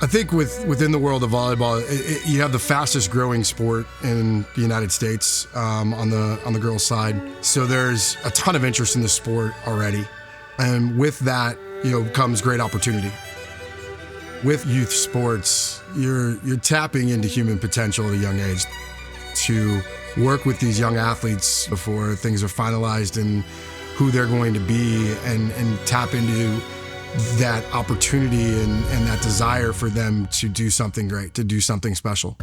I think within the world of volleyball, you have the fastest growing sport in the United States on the girls' side. So there's a ton of interest in the sport already, and with that, comes great opportunity. With youth sports, you're tapping into human potential at a young age. To work with these young athletes before things are finalized and who they're going to be, and tap into that opportunity and that desire for them to do something great, to do something special.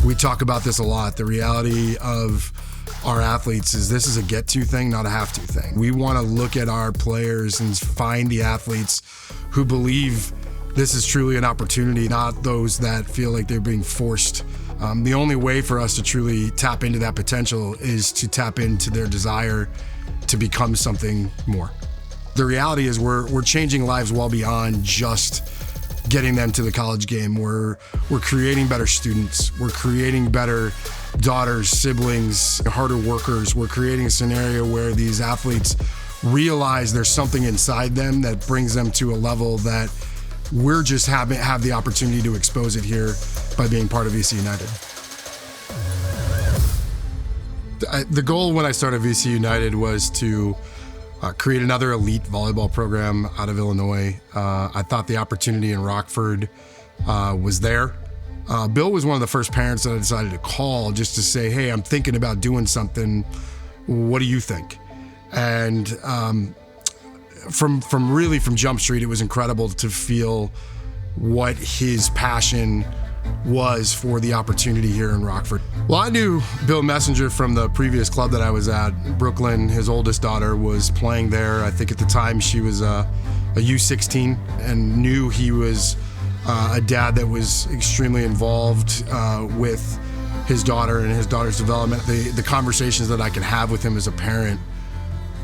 We talk about this a lot. The reality of our athletes is this is a get-to thing, not a have-to thing. We want to look at our players and find the athletes who believe this is truly an opportunity, not those that feel like they're being forced. The only way for us to truly tap into that potential is to tap into their desire to become something more. The reality is we're changing lives well beyond just getting them to the college game. We're creating better students. We're creating better daughters, siblings, harder workers. We're creating a scenario where these athletes realize there's something inside them that brings them to a level that we're just have the opportunity to expose it here by being part of VC United. The goal when I started VC United was to create another elite volleyball program out of Illinois. I thought the opportunity in Rockford was there. Bill was one of the first parents that I decided to call just to say, hey, I'm thinking about doing something. What do you think? And from Jump Street, it was incredible to feel what his passion was for the opportunity here in Rockford. Well, I knew Bill Messenger from the previous club that I was at. Brooklyn, his oldest daughter, was playing there. I think at the time she was a U16, and knew he was a dad that was extremely involved with his daughter and his daughter's development. The conversations that I could have with him as a parent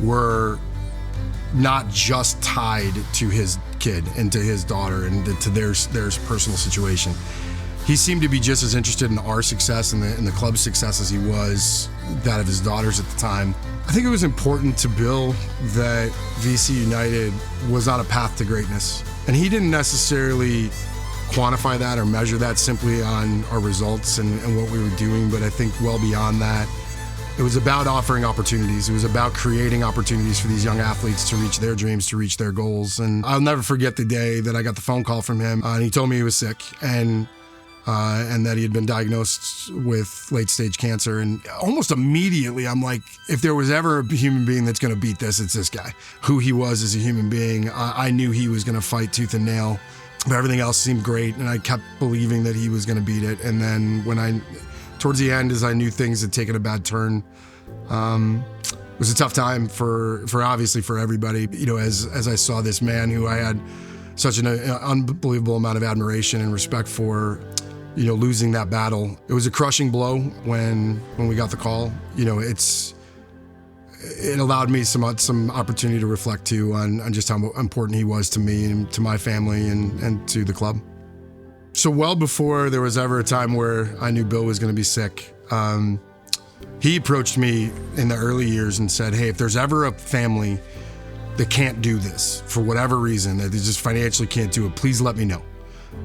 were not just tied to his kid and to his daughter and to their personal situation. He seemed to be just as interested in our success and the club's success as he was that of his daughters at the time. I think it was important to Bill that VC United was on a path to greatness. And he didn't necessarily quantify that or measure that simply on our results and what we were doing, but I think well beyond that, it was about offering opportunities. It was about creating opportunities for these young athletes to reach their dreams, to reach their goals. And I'll never forget the day that I got the phone call from him, and he told me he was sick and that he had been diagnosed with late-stage cancer. And almost immediately, I'm like, if there was ever a human being that's going to beat this, it's this guy. Who he was as a human being, I knew he was going to fight tooth and nail. But everything else seemed great, and I kept believing that he was going to beat it. And then towards the end, as I knew things had taken a bad turn, it was a tough time for obviously for everybody. As I saw this man who I had such an unbelievable amount of admiration and respect for, losing that battle. It was a crushing blow when we got the call. It allowed me some opportunity to reflect too on just how important he was to me and to my family and to the club. So well before there was ever a time where I knew Bill was going to be sick, he approached me in the early years and said, hey, if there's ever a family that can't do this for whatever reason, that they just financially can't do it, please let me know,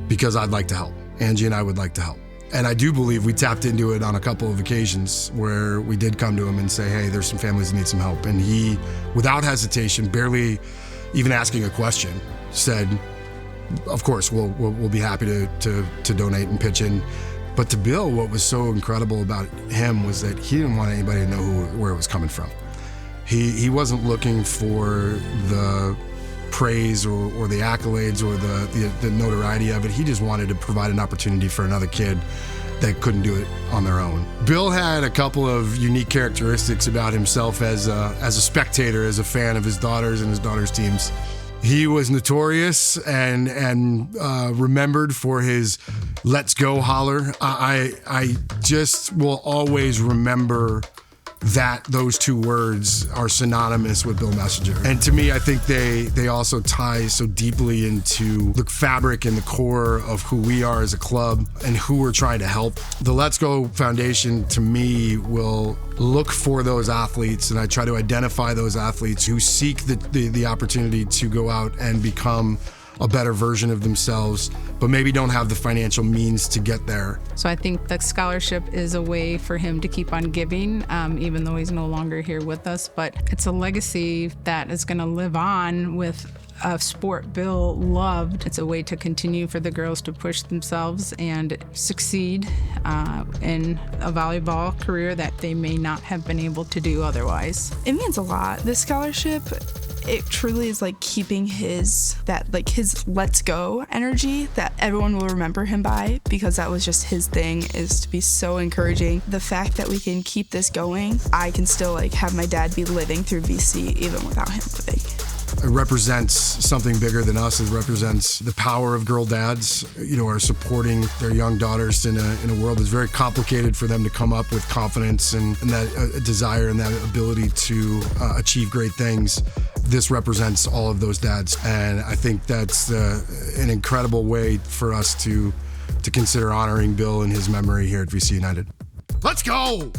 because I'd like to help. Angie and I would like to help. And I do believe we tapped into it on a couple of occasions where we did come to him and say, hey, there's some families that need some help. And he, without hesitation, barely even asking a question, said, of course, we'll be happy to donate and pitch in. But to Bill, what was so incredible about him was that he didn't want anybody to know where it was coming from. He wasn't looking for the praise or the accolades or the notoriety of it. He just wanted to provide an opportunity for another kid that couldn't do it on their own. Bill had a couple of unique characteristics about himself as a spectator, as a fan of his daughters and his daughters' teams. He was notorious and remembered for his "let's go" holler. I just will always remember that those two words are synonymous with Bill Messenger. And to me, I think they also tie so deeply into the fabric and the core of who we are as a club and who we're trying to help. The Let's Go Foundation, to me, will look for those athletes, and I try to identify those athletes who seek the opportunity to go out and become a better version of themselves, but maybe don't have the financial means to get there. So I think the scholarship is a way for him to keep on giving, even though he's no longer here with us. But it's a legacy that is going to live on with a sport Bill loved. It's a way to continue for the girls to push themselves and succeed in a volleyball career that they may not have been able to do otherwise. It means a lot. This scholarship, it truly is like keeping his let's go energy that everyone will remember him by, because that was just his thing, is to be so encouraging. The fact that we can keep this going, I can still have my dad be living through VC even without him living. It represents something bigger than us. It represents the power of girl dads, are supporting their young daughters in a world that's very complicated for them to come up with confidence and that desire and that ability to achieve great things. This represents all of those dads, and I think that's an incredible way for us to consider honoring Bill and his memory here at VC United. Let's go!